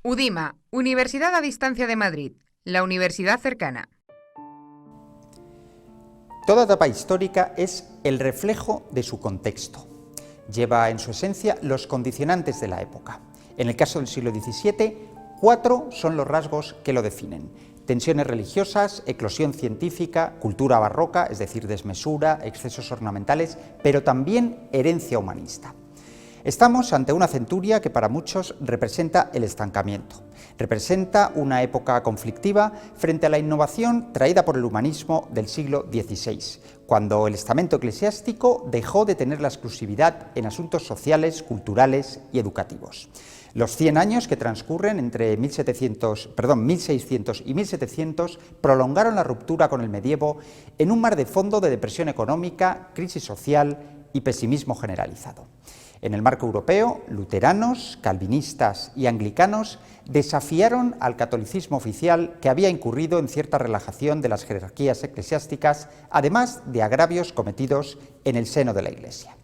UDIMA, Universidad a Distancia de Madrid, la universidad cercana. Toda etapa histórica es el reflejo de su contexto. Lleva en su esencia los condicionantes de la época. En el caso del siglo XVII, 4 son los rasgos que lo definen: tensiones religiosas, eclosión científica, cultura barroca, es decir, desmesura, excesos ornamentales, pero también herencia humanista. Estamos ante una centuria que para muchos representa el estancamiento. Representa una época conflictiva frente a la innovación traída por el humanismo del siglo XVI, cuando el estamento eclesiástico dejó de tener la exclusividad en asuntos sociales, culturales y educativos. Los 100 años que transcurren entre 1600 y 1700 prolongaron la ruptura con el medievo en un mar de fondo de depresión económica, crisis social y pesimismo generalizado. En el marco europeo, luteranos, calvinistas y anglicanos desafiaron al catolicismo oficial, que había incurrido en cierta relajación de las jerarquías eclesiásticas, además de agravios cometidos en el seno de la Iglesia.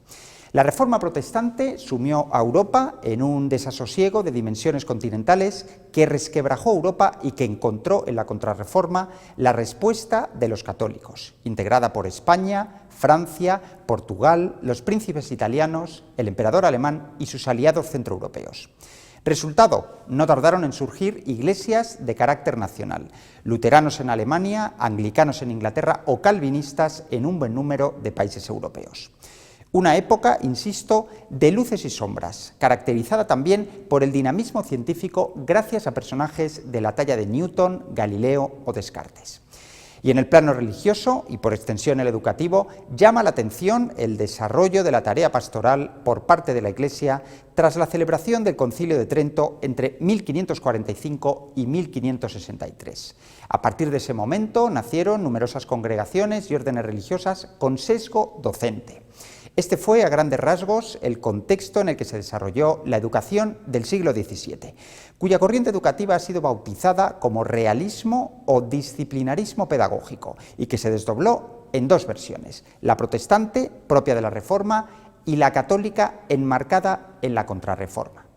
La Reforma protestante sumió a Europa en un desasosiego de dimensiones continentales que resquebrajó Europa y que encontró en la Contrarreforma la respuesta de los católicos, integrada por España, Francia, Portugal, los príncipes italianos, el emperador alemán y sus aliados centroeuropeos. Resultado: no tardaron en surgir iglesias de carácter nacional, luteranos en Alemania, anglicanos en Inglaterra o calvinistas en un buen número de países europeos. Una época, insisto, de luces y sombras, caracterizada también por el dinamismo científico gracias a personajes de la talla de Newton, Galileo o Descartes. Y en el plano religioso, y por extensión el educativo, llama la atención el desarrollo de la tarea pastoral por parte de la Iglesia tras la celebración del Concilio de Trento entre 1545 y 1563. A partir de ese momento nacieron numerosas congregaciones y órdenes religiosas con sesgo docente. Este fue, a grandes rasgos, el contexto en el que se desarrolló la educación del siglo XVII, cuya corriente educativa ha sido bautizada como realismo o disciplinarismo pedagógico y que se desdobló en 2 versiones: la protestante, propia de la Reforma, y la católica, enmarcada en la Contrarreforma.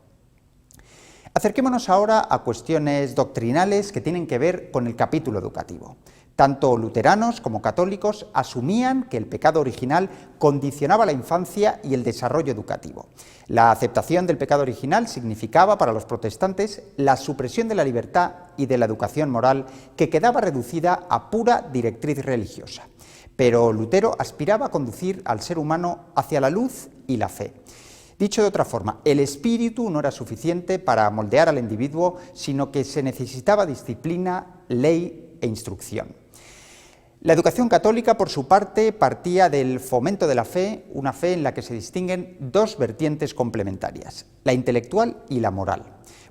Acerquémonos ahora a cuestiones doctrinales que tienen que ver con el capítulo educativo. Tanto luteranos como católicos asumían que el pecado original condicionaba la infancia y el desarrollo educativo. La aceptación del pecado original significaba para los protestantes la supresión de la libertad y de la educación moral, que quedaba reducida a pura directriz religiosa. Pero Lutero aspiraba a conducir al ser humano hacia la luz y la fe. Dicho de otra forma, el espíritu no era suficiente para moldear al individuo, sino que se necesitaba disciplina, ley e instrucción. La educación católica, por su parte, partía del fomento de la fe, una fe en la que se distinguen 2 vertientes complementarias: la intelectual y la moral.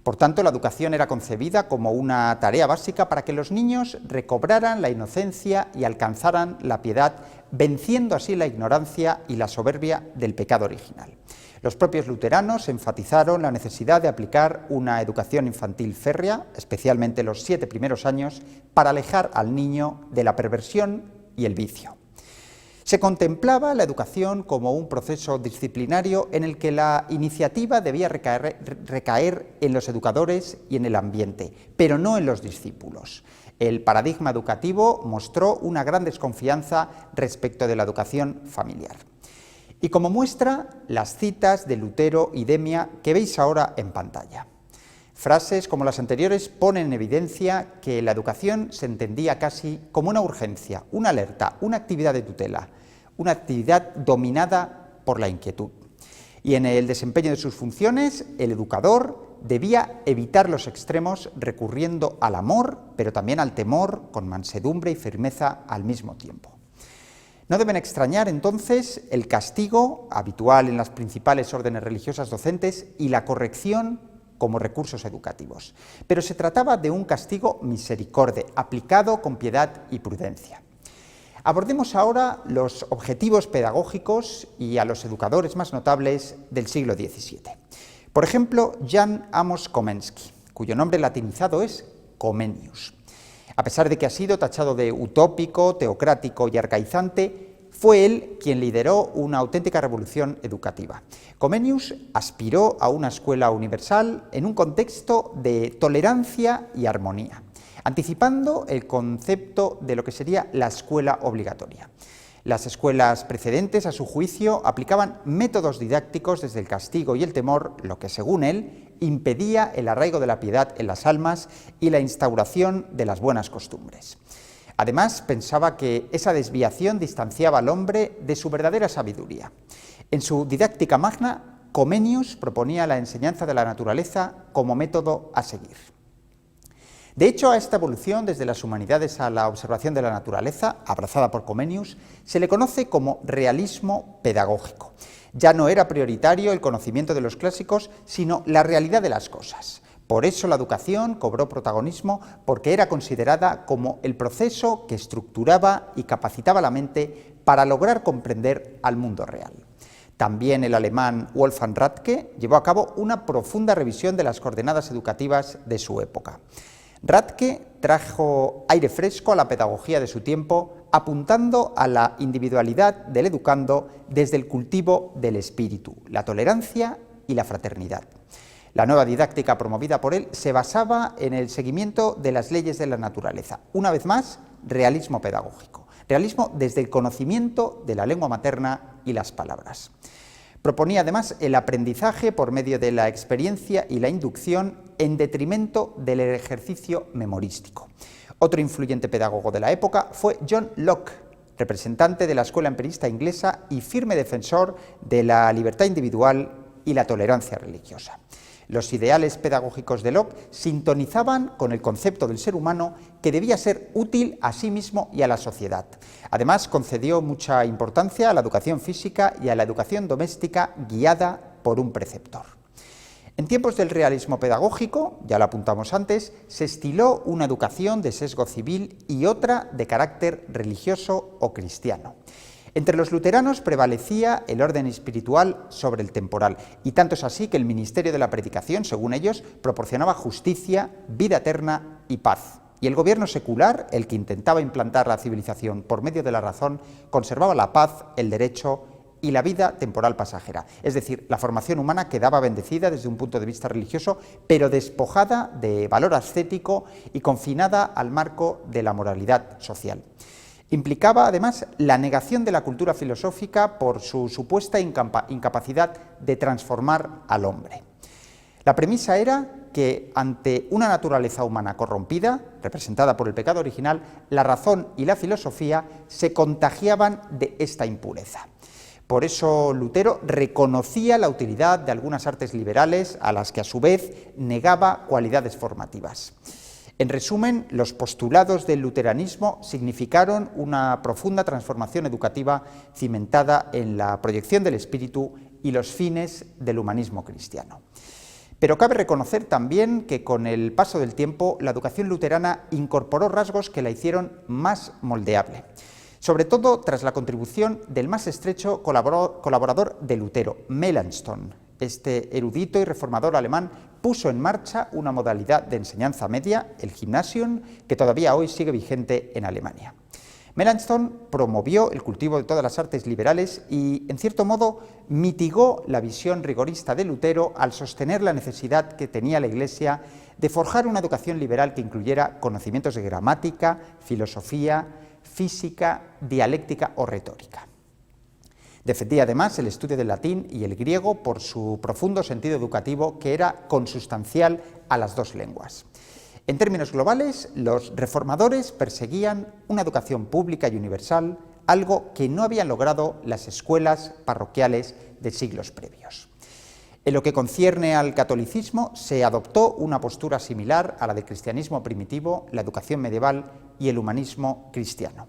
Por tanto, la educación era concebida como una tarea básica para que los niños recobraran la inocencia y alcanzaran la piedad, venciendo así la ignorancia y la soberbia del pecado original. Los propios luteranos enfatizaron la necesidad de aplicar una educación infantil férrea, especialmente los 7 primeros años, para alejar al niño de la perversión y el vicio. Se contemplaba la educación como un proceso disciplinario en el que la iniciativa debía recaer en los educadores y en el ambiente, pero no en los discípulos. El paradigma educativo mostró una gran desconfianza respecto de la educación familiar. Y como muestra, las citas de Lutero y Demia que veis ahora en pantalla. Frases como las anteriores ponen en evidencia que la educación se entendía casi como una urgencia, una alerta, una actividad de tutela, una actividad dominada por la inquietud. Y en el desempeño de sus funciones, el educador debía evitar los extremos recurriendo al amor, pero también al temor, con mansedumbre y firmeza al mismo tiempo. No deben extrañar entonces el castigo, habitual en las principales órdenes religiosas docentes, y la corrección como recursos educativos. Pero se trataba de un castigo misericorde, aplicado con piedad y prudencia. Abordemos ahora los objetivos pedagógicos y a los educadores más notables del siglo XVII. Por ejemplo, Jan Amos Komensky, cuyo nombre latinizado es Comenius. A pesar de que ha sido tachado de utópico, teocrático y arcaizante, Fue él quien lideró una auténtica revolución educativa. Comenius aspiró a una escuela universal en un contexto de tolerancia y armonía, anticipando el concepto de lo que sería la escuela obligatoria. Las escuelas precedentes, a su juicio, aplicaban métodos didácticos desde el castigo y el temor, lo que, según él, impedía el arraigo de la piedad en las almas y la instauración de las buenas costumbres. Además, pensaba que esa desviación distanciaba al hombre de su verdadera sabiduría. En su Didáctica Magna, Comenius proponía la enseñanza de la naturaleza como método a seguir. De hecho, a esta evolución desde las humanidades a la observación de la naturaleza, abrazada por Comenius, se le conoce como realismo pedagógico. Ya no era prioritario el conocimiento de los clásicos, sino la realidad de las cosas. Por eso la educación cobró protagonismo, porque era considerada como el proceso que estructuraba y capacitaba la mente para lograr comprender al mundo real. También el alemán Wolfgang Ratke llevó a cabo una profunda revisión de las coordenadas educativas de su época. Ratke trajo aire fresco a la pedagogía de su tiempo, apuntando a la individualidad del educando desde el cultivo del espíritu, la tolerancia y la fraternidad. La nueva didáctica promovida por él se basaba en el seguimiento de las leyes de la naturaleza. Una vez más, realismo pedagógico. Realismo desde el conocimiento de la lengua materna y las palabras. Proponía además el aprendizaje por medio de la experiencia y la inducción en detrimento del ejercicio memorístico. Otro influyente pedagogo de la época fue John Locke, representante de la escuela empirista inglesa y firme defensor de la libertad individual y la tolerancia religiosa. Los ideales pedagógicos de Locke sintonizaban con el concepto del ser humano que debía ser útil a sí mismo y a la sociedad. Además, concedió mucha importancia a la educación física y a la educación doméstica guiada por un preceptor. En tiempos del realismo pedagógico, ya lo apuntamos antes, se estiló una educación de sesgo civil y otra de carácter religioso o cristiano. Entre los luteranos prevalecía el orden espiritual sobre el temporal, y tanto es así que el ministerio de la predicación, según ellos, proporcionaba justicia, vida eterna y paz. Y el gobierno secular, el que intentaba implantar la civilización por medio de la razón, conservaba la paz, el derecho y la vida temporal pasajera. Es decir, la formación humana quedaba bendecida desde un punto de vista religioso, pero despojada de valor ascético y confinada al marco de la moralidad social. Implicaba, además, la negación de la cultura filosófica por su supuesta incapacidad de transformar al hombre. La premisa era que, ante una naturaleza humana corrompida, representada por el pecado original, la razón y la filosofía se contagiaban de esta impureza. Por eso Lutero reconocía la utilidad de algunas artes liberales, a las que a su vez negaba cualidades formativas. En resumen, los postulados del luteranismo significaron una profunda transformación educativa cimentada en la proyección del espíritu y los fines del humanismo cristiano. Pero cabe reconocer también que con el paso del tiempo la educación luterana incorporó rasgos que la hicieron más moldeable, sobre todo tras la contribución del más estrecho colaborador de Lutero, Melanchthon. Este erudito y reformador alemán puso en marcha una modalidad de enseñanza media, el Gymnasium, que todavía hoy sigue vigente en Alemania. Melanchthon promovió el cultivo de todas las artes liberales y, en cierto modo, mitigó la visión rigorista de Lutero al sostener la necesidad que tenía la Iglesia de forjar una educación liberal que incluyera conocimientos de gramática, filosofía, física, dialéctica o retórica. Defendía además el estudio del latín y el griego por su profundo sentido educativo, que era consustancial a las dos lenguas. En términos globales, los reformadores perseguían una educación pública y universal, algo que no habían logrado las escuelas parroquiales de siglos previos. En lo que concierne al catolicismo, se adoptó una postura similar a la del cristianismo primitivo, la educación medieval y el humanismo cristiano.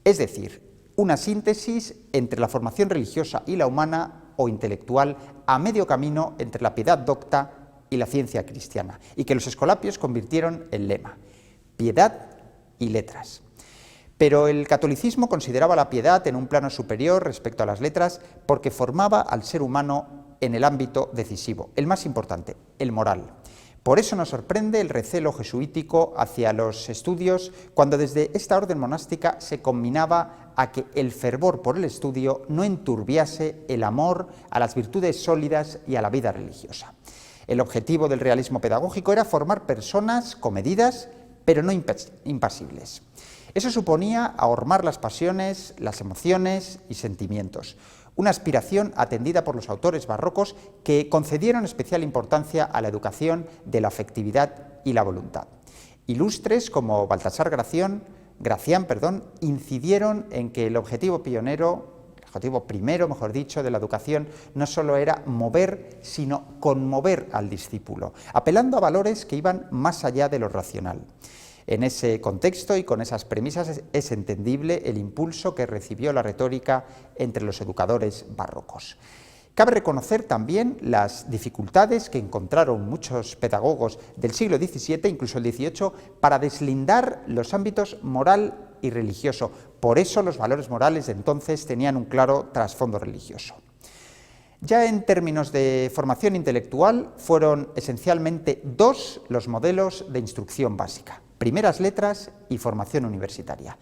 Es decir, una síntesis entre la formación religiosa y la humana o intelectual a medio camino entre la piedad docta y la ciencia cristiana, y que los escolapios convirtieron en lema: piedad y letras. Pero el catolicismo consideraba la piedad en un plano superior respecto a las letras porque formaba al ser humano en el ámbito decisivo, el más importante, el moral. Por eso nos sorprende el recelo jesuítico hacia los estudios, cuando desde esta orden monástica se combinaba a que el fervor por el estudio no enturbiase el amor a las virtudes sólidas y a la vida religiosa. El objetivo del realismo pedagógico era formar personas comedidas, pero no impasibles. Eso suponía ahormar las pasiones, las emociones y sentimientos, una aspiración atendida por los autores barrocos que concedieron especial importancia a la educación de la afectividad y la voluntad. Ilustres como Baltasar Gracián, incidieron en que el objetivo primero, de la educación no solo era mover, sino conmover al discípulo, apelando a valores que iban más allá de lo racional. En ese contexto y con esas premisas es entendible el impulso que recibió la retórica entre los educadores barrocos. Cabe reconocer también las dificultades que encontraron muchos pedagogos del siglo XVII, incluso el XVIII, para deslindar los ámbitos moral y religioso. Por eso los valores morales de entonces tenían un claro trasfondo religioso. Ya en términos de formación intelectual, fueron esencialmente dos los modelos de instrucción básica: primeras letras y formación universitaria.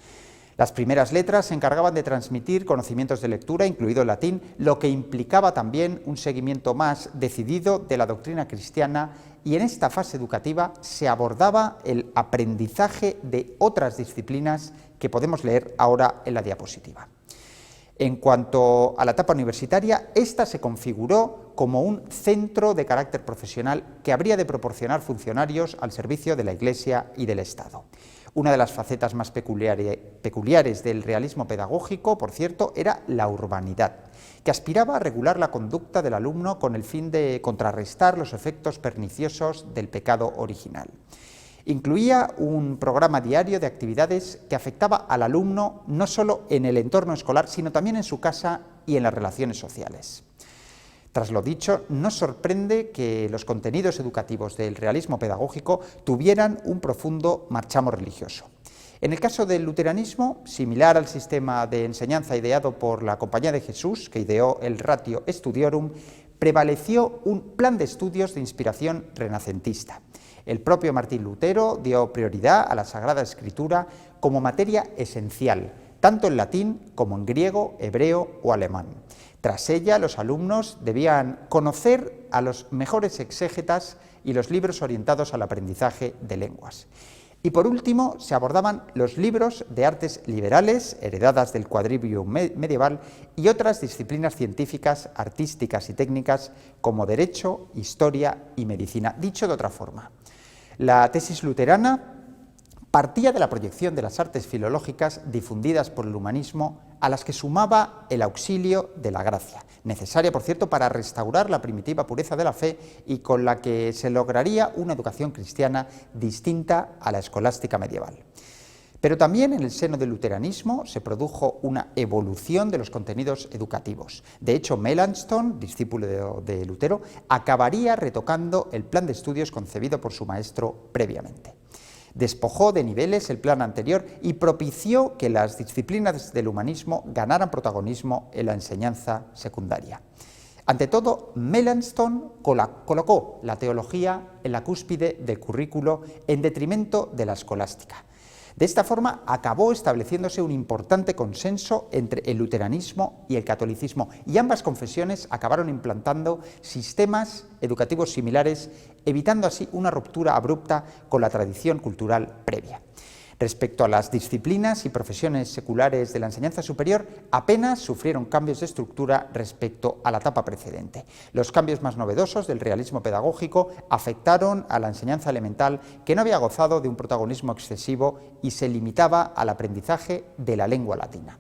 Las primeras letras se encargaban de transmitir conocimientos de lectura, incluido el latín, lo que implicaba también un seguimiento más decidido de la doctrina cristiana, y en esta fase educativa se abordaba el aprendizaje de otras disciplinas que podemos leer ahora en la diapositiva. En cuanto a la etapa universitaria, esta se configuró como un centro de carácter profesional que habría de proporcionar funcionarios al servicio de la Iglesia y del Estado. Una de las facetas más peculiares del realismo pedagógico, por cierto, era la urbanidad, que aspiraba a regular la conducta del alumno con el fin de contrarrestar los efectos perniciosos del pecado original. Incluía un programa diario de actividades que afectaba al alumno no solo en el entorno escolar, sino también en su casa y en las relaciones sociales. Tras lo dicho, no sorprende que los contenidos educativos del realismo pedagógico tuvieran un profundo marchamo religioso. En el caso del luteranismo, similar al sistema de enseñanza ideado por la Compañía de Jesús, que ideó el Ratio Studiorum, prevaleció un plan de estudios de inspiración renacentista. El propio Martín Lutero dio prioridad a la Sagrada Escritura como materia esencial, tanto en latín como en griego, hebreo o alemán. Tras ella, los alumnos debían conocer a los mejores exégetas y los libros orientados al aprendizaje de lenguas. Y por último, se abordaban los libros de artes liberales, heredadas del quadrivium medieval, y otras disciplinas científicas, artísticas y técnicas como derecho, historia y medicina. Dicho de otra forma, la tesis luterana partía de la proyección de las artes filológicas difundidas por el humanismo, a las que sumaba el auxilio de la gracia, necesaria, por cierto, para restaurar la primitiva pureza de la fe y con la que se lograría una educación cristiana distinta a la escolástica medieval. Pero también en el seno del luteranismo se produjo una evolución de los contenidos educativos. De hecho, Melanchthon, discípulo de Lutero, acabaría retocando el plan de estudios concebido por su maestro previamente. Despojó de niveles el plan anterior y propició que las disciplinas del humanismo ganaran protagonismo en la enseñanza secundaria. Ante todo, Melanchthon colocó la teología en la cúspide del currículo en detrimento de la escolástica. De esta forma acabó estableciéndose un importante consenso entre el luteranismo y el catolicismo, y ambas confesiones acabaron implantando sistemas educativos similares, evitando así una ruptura abrupta con la tradición cultural previa. Respecto a las disciplinas y profesiones seculares de la enseñanza superior, apenas sufrieron cambios de estructura respecto a la etapa precedente. Los cambios más novedosos del realismo pedagógico afectaron a la enseñanza elemental, que no había gozado de un protagonismo excesivo y se limitaba al aprendizaje de la lengua latina.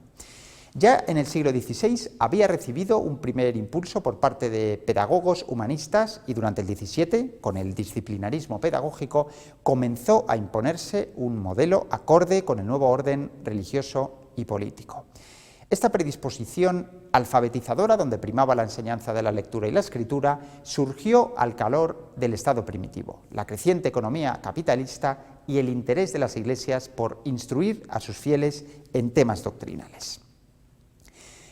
Ya en el siglo XVI había recibido un primer impulso por parte de pedagogos humanistas y durante el XVII, con el disciplinarismo pedagógico, comenzó a imponerse un modelo acorde con el nuevo orden religioso y político. Esta predisposición alfabetizadora, donde primaba la enseñanza de la lectura y la escritura, surgió al calor del Estado primitivo, la creciente economía capitalista y el interés de las iglesias por instruir a sus fieles en temas doctrinales.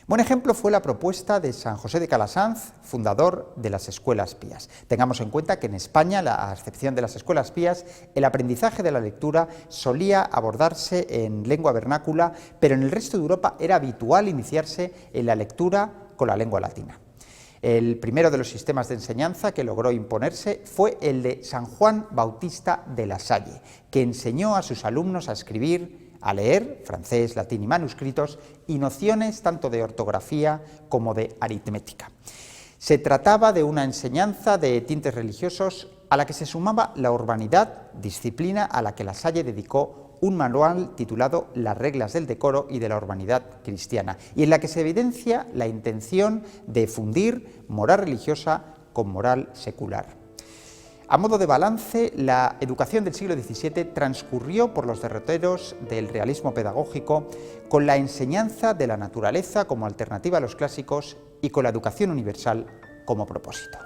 Buen ejemplo fue la propuesta de San José de Calasanz, fundador de las escuelas pías. Tengamos en cuenta que en España, a excepción de las escuelas pías, el aprendizaje de la lectura solía abordarse en lengua vernácula, pero en el resto de Europa era habitual iniciarse en la lectura con la lengua latina. El primero de los sistemas de enseñanza que logró imponerse fue el de San Juan Bautista de La Salle, que enseñó a sus alumnos a escribir, a leer francés, latín y manuscritos, y nociones tanto de ortografía como de aritmética. Se trataba de una enseñanza de tintes religiosos a la que se sumaba la urbanidad, disciplina a la que La Salle dedicó un manual titulado Las reglas del decoro y de la urbanidad cristiana, y en la que se evidencia la intención de fundir moral religiosa con moral secular. A modo de balance, la educación del siglo XVII transcurrió por los derroteros del realismo pedagógico con la enseñanza de la naturaleza como alternativa a los clásicos y con la educación universal como propósito.